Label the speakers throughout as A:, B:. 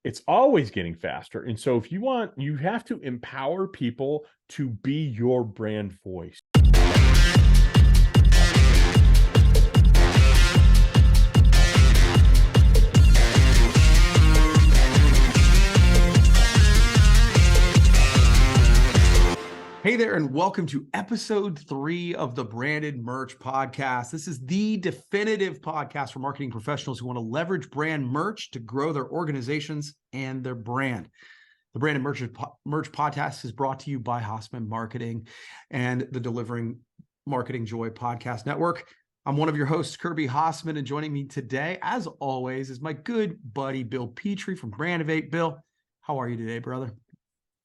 A: It's always getting faster. And so if you want, you have to empower people to be your brand voice.
B: Hey there, and welcome to episode 3 of the Branded Merch Podcast. This is the definitive podcast for marketing professionals who want to leverage brand merch to grow their organizations and their brand. The Branded Merch Podcast is brought to you by Hasseman Marketing and the Delivering Marketing Joy Podcast Network. I'm one of your hosts, Kirby Hasseman, and joining me today, as always, is my good buddy, Bill Petrie from Brandivate. Bill, how are you today, brother?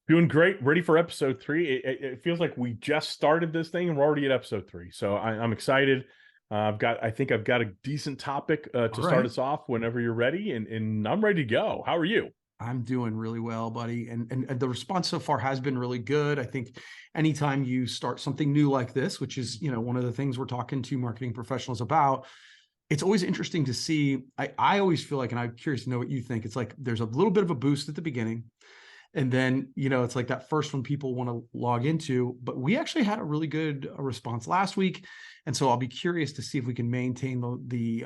A: Doing great. Ready for episode 3. It feels like we just started this thing and we're already at episode 3. So I'm excited. I think I've got a decent topic to start us off whenever you're ready, and I'm ready to go. How are you?
B: I'm doing really well, buddy. And the response so far has been really good. I think anytime you start something new like this, which is, one of the things we're talking to marketing professionals about, it's always interesting to see. I always feel like, and I'm curious to know what you think, it's like there's a little bit of a boost at the beginning. And then, it's like that first one people want to log into, but we actually had a really good response last week. And so I'll be curious to see if we can maintain the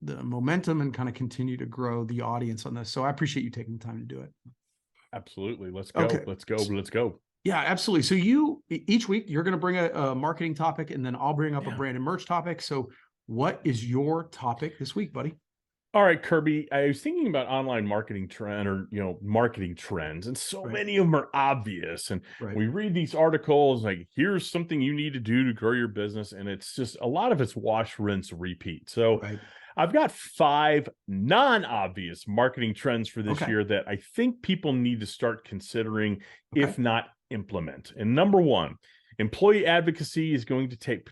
B: momentum and kind of continue to grow the audience on this. So I appreciate you taking the time to do it.
A: Absolutely. Let's go.
B: Okay.
A: Let's go.
B: Yeah, absolutely. So each week you're going to bring a marketing topic, and then I'll bring up a brand and merch topic. So what is your topic this week, buddy?
A: All right, Kirby, I was thinking about online marketing marketing trends, and so many of them are obvious. And we read these articles like, here's something you need to do to grow your business. And it's just a lot of it's wash, rinse, repeat. So I've got 5 non-obvious marketing trends for this year that I think people need to start considering, if not implement. And number 1, employee advocacy is going to take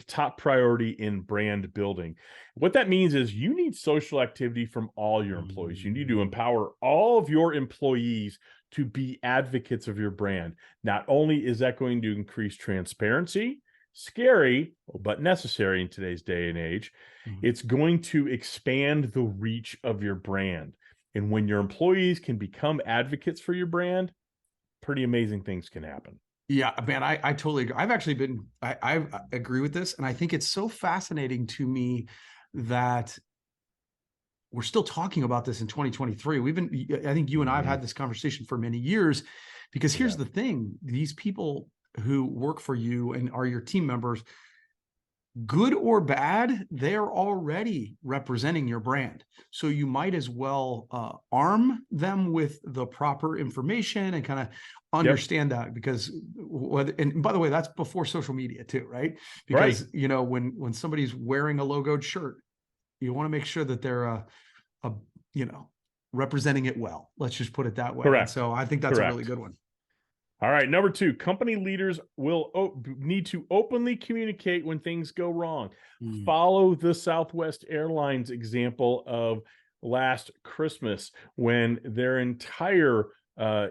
A: top priority in brand building. What that means is you need social activity from all your employees. You need to empower all of your employees to be advocates of your brand. Not only is that going to increase transparency, scary, but necessary in today's day and age, it's going to expand the reach of your brand. And when your employees can become advocates for your brand, pretty amazing things can happen.
B: Yeah, man, I totally agree. I agree with this. And I think it's so fascinating to me that we're still talking about this in 2023. I think you and I have had this conversation for many years, because here's the thing. These people who work for you and are your team members, good or bad, they're already representing your brand. So you might as well arm them with the proper information and kind of understand that, because and by the way, that's before social media too, right? Because when somebody's wearing a logoed shirt, you want to make sure that they're representing it well. Let's just put it that way.
A: Correct.
B: So I think that's a really good one.
A: All right, number 2, company leaders will need to openly communicate when things go wrong. Follow the Southwest Airlines example of last Christmas, when their entire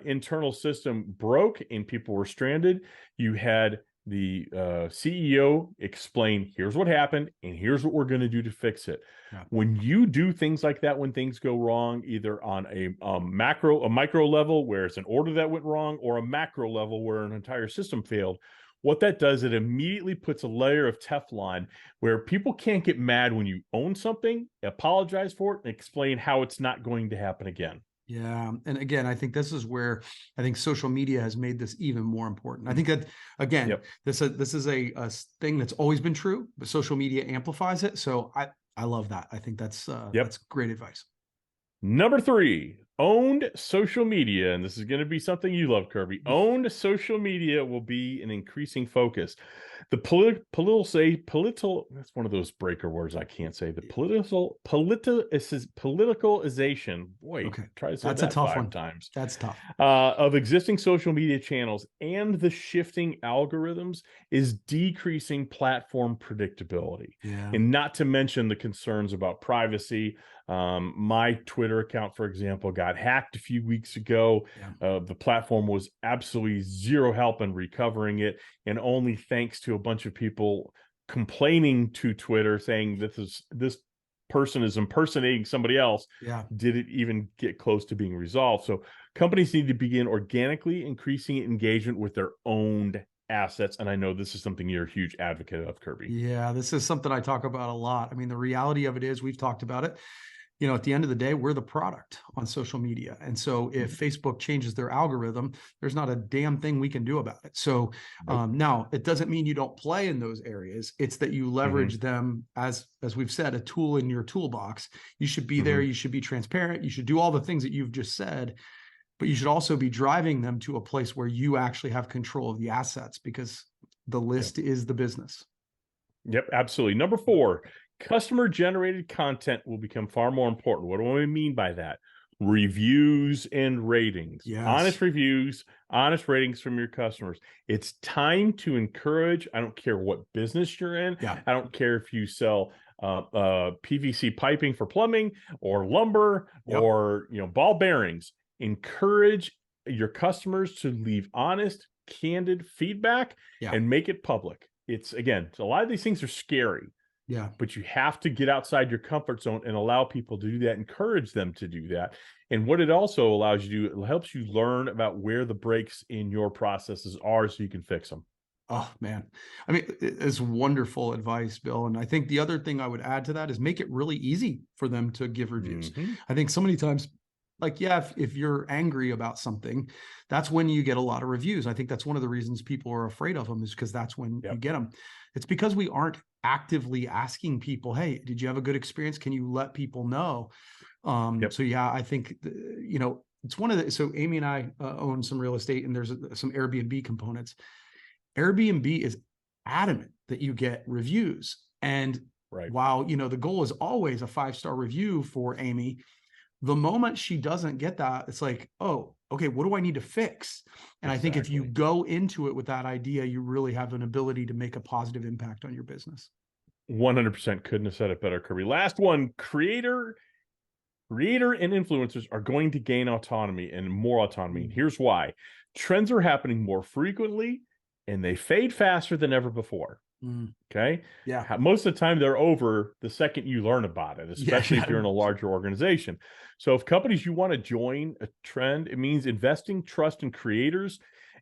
A: internal system broke and people were stranded. You had the CEO explain, here's what happened and here's what we're going to do to fix it. When you do things like that, when things go wrong, either on a micro level where it's an order that went wrong, or a macro level where an entire system failed, what that does, it immediately puts a layer of Teflon where people can't get mad when you own something, apologize for it, and explain how it's not going to happen again.
B: Yeah. And again, I think this is where I think social media has made this even more important. I think that, again, this is a thing that's always been true, but social media amplifies it. So I love that. I think that's great advice.
A: Number 3, owned social media. And this is going to be something you love, Kirby. Owned social media will be an increasing focus. The political, that's one of those breaker words I can't say. The politicalization, try to say
B: that's
A: that
B: a tough
A: 5
B: one.
A: times.
B: That's tough.
A: Of existing social media channels and the shifting algorithms is decreasing platform predictability. And not to mention the concerns about privacy. My Twitter account, for example, got hacked a few weeks ago. The platform was absolutely zero help in recovering it, and only thanks to a bunch of people complaining to Twitter saying this person is impersonating somebody else,
B: Yeah.
A: did it even get close to being resolved? So companies need to begin organically increasing engagement with their owned assets. And I know this is something you're a huge advocate of, Kirby.
B: Yeah, this is something I talk about a lot. I mean, the reality of it is we've talked about it. You know, at the end of the day, we're the product on social media. And so if Facebook changes their algorithm, there's not a damn thing we can do about it. So now it doesn't mean you don't play in those areas. It's that you leverage them as we've said, a tool in your toolbox. You should be there. You should be transparent. You should do all the things that you've just said, but you should also be driving them to a place where you actually have control of the assets, because the list is the business.
A: Yep, absolutely. Number 4, customer generated content will become far more important. What do I mean by that? Reviews and ratings.
B: Yes.
A: Honest reviews, honest ratings from your customers. It's time to encourage. I don't care what business you're in.
B: Yeah.
A: I don't care if you sell PVC piping for plumbing or lumber or ball bearings. Encourage your customers to leave honest, candid feedback and make it public. It's, again, a lot of these things are scary.
B: Yeah.
A: But you have to get outside your comfort zone and allow people to do that, encourage them to do that. And what it also allows you to do, it helps you learn about where the breaks in your processes are so you can fix them.
B: Oh, man. I mean, it's wonderful advice, Bill. And I think the other thing I would add to that is make it really easy for them to give reviews. I think so many times, like, if you're angry about something, that's when you get a lot of reviews. I think that's one of the reasons people are afraid of them, is because that's when you get them. It's because we aren't actively asking people, hey, did you have a good experience? Can you let people know? So yeah, I think, it's one of the, so Amy and I own some real estate, and there's some Airbnb components. Airbnb is adamant that you get reviews. And while, the goal is always a 5-star review for Amy, the moment she doesn't get that, it's like, oh, okay, what do I need to fix? And I think if you go into it with that idea, you really have an ability to make a positive impact on your business.
A: 100% couldn't have said it better, Kirby. Last one, creator and influencers are going to gain autonomy and more autonomy. And here's why. Trends are happening more frequently and they fade faster than ever before. Okay.
B: Yeah.
A: Most of the time they're over the second you learn about it, especially if you're in a larger organization. So if companies you want to join a trend, it means investing trust in creators.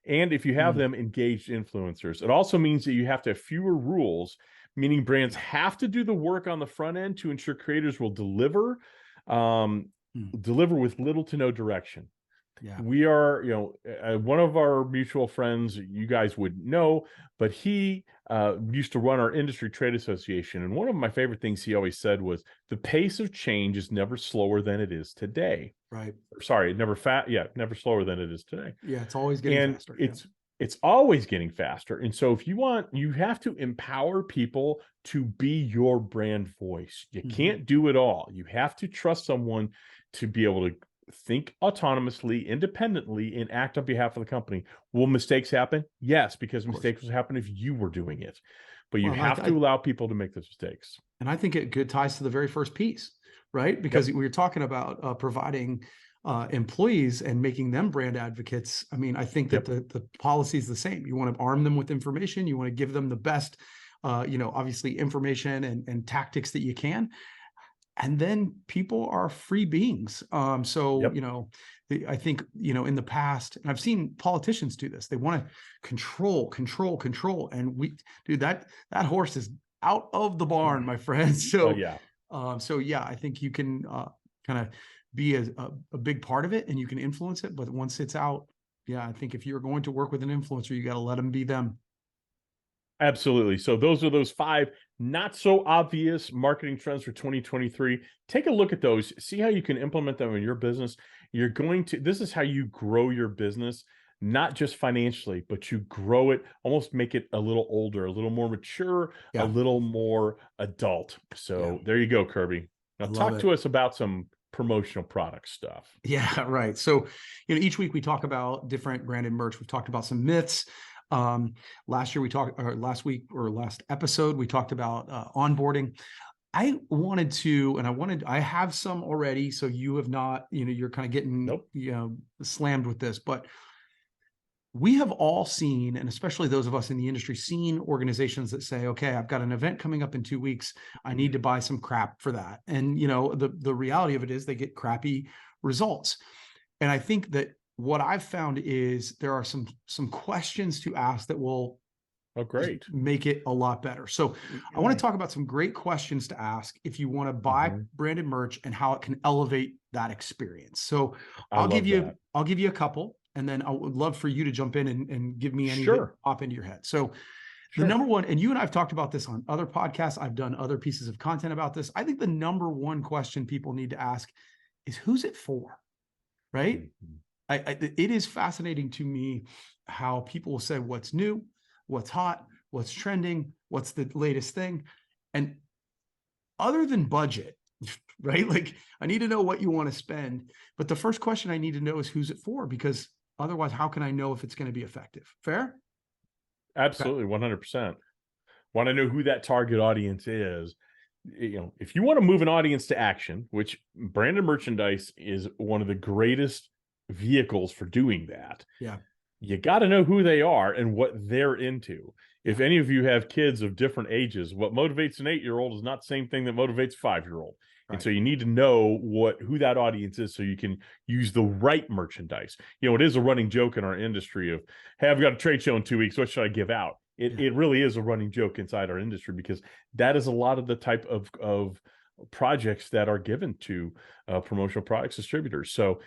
A: And if you have them, engaged influencers. It also means that you have to have fewer rules, meaning brands have to do the work on the front end to ensure creators will deliver with little to no direction.
B: Yeah.
A: We are, one of our mutual friends, you guys would know, but he used to run our industry trade association. And one of my favorite things he always said was, the pace of change is never slower than it is today.
B: Right.
A: Sorry, never slower than it is today.
B: Yeah. It's always getting faster.
A: It's always getting faster. And so if you have to empower people to be your brand voice. You can't do it all. You have to trust someone to be able to think autonomously, independently, and act on behalf of the company. Will mistakes happen? Yes, because mistakes will happen if you were doing it. But you have to allow people to make those mistakes.
B: And I think it good ties to the very first piece, right? Because we were talking about providing employees and making them brand advocates. I mean, I think that the policy is the same. You want to arm them with information. You want to give them the best, obviously information and tactics that you can. And then people are free beings. I think, in the past, and I've seen politicians do this, they want to control. And that horse is out of the barn, my friend. So, I think you can kind of be a big part of it and you can influence it. But once it's out, I think if you're going to work with an influencer, you got to let them be them.
A: Absolutely. So those are those 5 not so obvious marketing trends for 2023. Take a look at those, see how you can implement them in your business. This is how you grow your business, not just financially, but you grow it, almost make it a little older, a little more mature, a little more adult. So there you go, Kirby. Now talk to us about some promotional product stuff.
B: Yeah, right. So, each week we talk about different branded merch. We've talked about some myths. Last episode, we talked about onboarding. I have some already. So you have not, you're kind of getting, slammed with this, but we have all seen, and especially those of us in the industry, seen organizations that say, okay, I've got an event coming up in 2 weeks. I need to buy some crap for that. And, the reality of it is they get crappy results. And I think that what I've found is there are some questions to ask that will
A: great.
B: make it a lot better. So I want to talk about some great questions to ask if you want to buy branded merch and how it can elevate that experience. So I'll give you a couple, and then I would love for you to jump in and give me any that pop into your head. So the number one, and you and I've talked about this on other podcasts, I've done other pieces of content about this. I think the number one question people need to ask is, who's it for? Right? It is fascinating to me how people will say what's new, what's hot, what's trending, what's the latest thing. And other than budget, right? Like, I need to know what you want to spend. But the first question I need to know is, who's it for? Because otherwise, how can I know if it's going to be effective? Fair?
A: Absolutely. 100%. Want to know who that target audience is. If you want to move an audience to action, which branded merchandise is one of the greatest vehicles for doing that.
B: Yeah.
A: You got to know who they are and what they're into. If any of you have kids of different ages, what motivates an 8-year-old is not the same thing that motivates a 5-year-old. Right. And so you need to know who that audience is so you can use the right merchandise. It is a running joke in our industry of, hey, I've got a trade show in 2 weeks. What should I give out? It really is a running joke inside our industry, because that is a lot of the type of projects that are given to promotional products distributors. So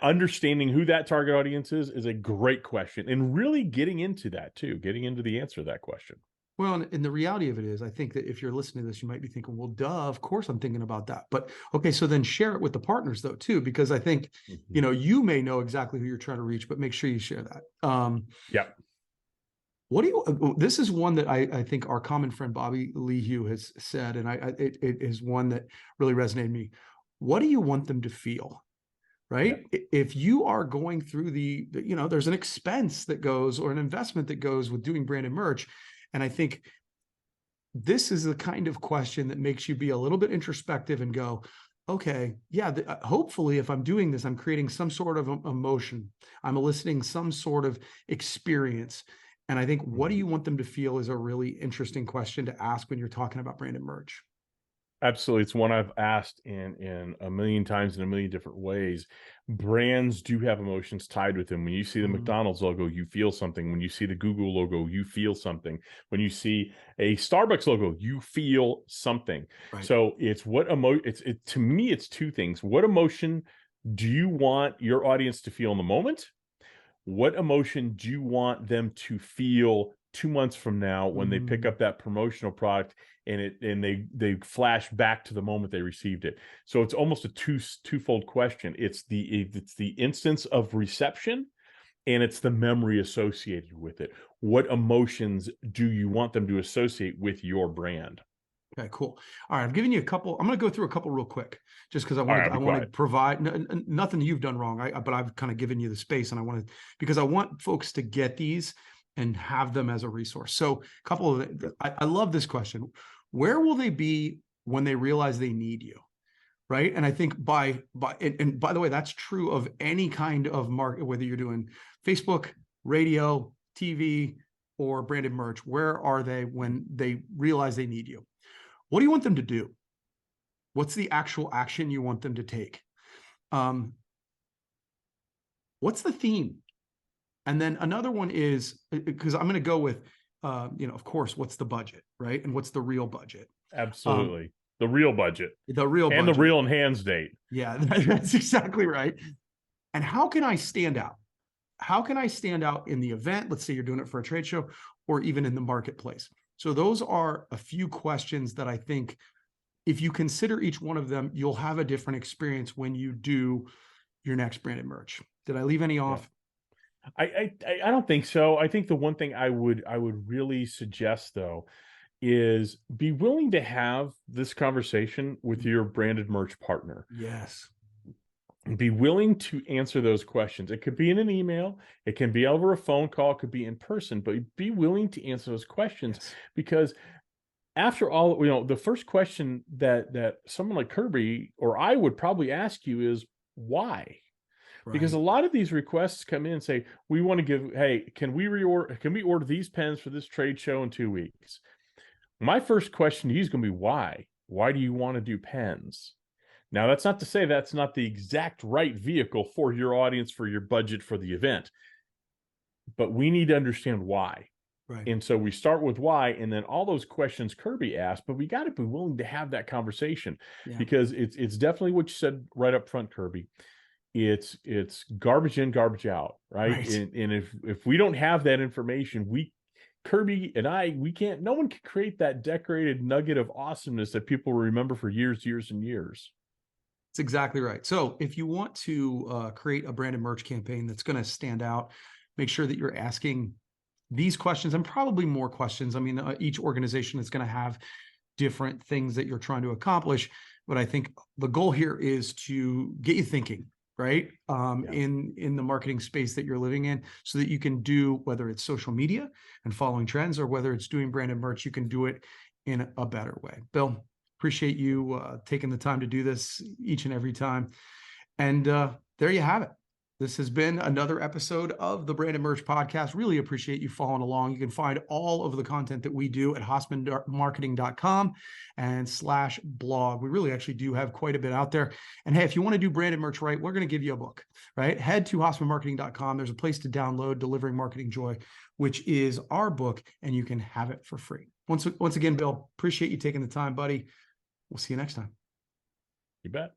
A: understanding who that target audience is a great question, and really getting into that too, getting into the answer to that question.
B: Well, and the reality of it is, I think that if you're listening to this, you might be thinking, well, duh, of course I'm thinking about that. But okay, so then share it with the partners though, too, because I think, you may know exactly who you're trying to reach, but make sure you share that.
A: Yeah.
B: This is one that I think our common friend, Bobby Lee Hugh, has said, and it is one that really resonated with me. What do you want them to feel? Right? Yeah. If you are going through there's an expense that goes, or an investment that goes with doing branded merch. And I think this is the kind of question that makes you be a little bit introspective and go, okay, yeah, hopefully if I'm doing this, I'm creating some sort of emotion. I'm eliciting some sort of experience. And I think, what do you want them to feel is a really interesting question to ask when you're talking about branded merch.
A: Absolutely. It's one I've asked in a million times in a million different ways. Brands do have emotions tied with them. When you see the McDonald's logo, you feel something. When you see the Google logo, you feel something. When you see a Starbucks logo, you feel something. Right. So it's to me, it's two things. What emotion do you want your audience to feel in the moment? What emotion do you want them to feel 2 months from now when they pick up that promotional product and they flash back to the moment they received it? So it's almost a twofold question. It's the instance of reception, and it's the memory associated with it. What emotions do you want them to associate with your brand?
B: Okay, cool. All right, I'm giving you a couple. I'm going to go through a couple real quick, just because I want to provide nothing you've done wrong. But I've kind of given you the space, and because I want folks to get these and have them as a resource. So a couple of, I love this question. Where will they be when they realize they need you? Right. And I think and by the way, that's true of any kind of market, whether you're doing Facebook, radio, TV, or branded merch. Where are they when they realize they need you? What do you want them to do? What's the actual action you want them to take? What's the theme? And then another one is, because I'm going to go with, of course, what's the budget, right? And what's the real budget?
A: Absolutely. The real budget.
B: The real budget.
A: And the real enhanced date.
B: Yeah, that's exactly right. And how can I stand out? How can I stand out in the event? Let's say you're doing it for a trade show, or even in the marketplace. So those are a few questions that I think if you consider each one of them, you'll have a different experience when you do your next branded merch. Did I leave any off?
A: I don't think so. I think the one thing I would really suggest though is be willing to have this conversation with your branded merch partner.
B: Yes.
A: Be willing to answer those questions. It could be in an email, it can be over a phone call, it could be in person, but be willing to answer those questions. Yes. Because after all, the first question that someone like Kirby or I would probably ask you is why? Because a lot of these requests come in and say, we want to give, hey, can we order these pens for this trade show in 2 weeks? My first question to you is going to be why? Why do you want to do pens? Now, that's not to say that's not the exact right vehicle for your audience, for your budget, for the event, but we need to understand why.
B: Right.
A: And so we start with why, and then all those questions Kirby asked, but we got to be willing to have that conversation because it's definitely what you said right up front, Kirby. It's garbage in, garbage out, right? And if we don't have that information, Kirby and we can't, no one can create that decorated nugget of awesomeness that people remember for years and years.
B: That's exactly right. So if you want to create a branded merch campaign that's going to stand out, make sure that you're asking these questions and probably more questions. I mean, each organization is going to have different things that you're trying to accomplish, but I think the goal here is to get you thinking, right? In the marketing space that you're living in, so that you can do, whether it's social media and following trends, or whether it's doing branded merch, you can do it in a better way. Bill, appreciate you taking the time to do this each and every time. And there you have it. This has been another episode of the Branded Merch Podcast. Really appreciate you following along. You can find all of the content that we do at hassemanmarketing.com and /blog. We really actually do have quite a bit out there. And hey, if you want to do branded merch right, we're going to give you a book, right? Head to hassemanmarketing.com. There's a place to download Delivering Marketing Joy, which is our book, and you can have it for free. Once again, Bill, appreciate you taking the time, buddy. We'll see you next time.
A: You bet.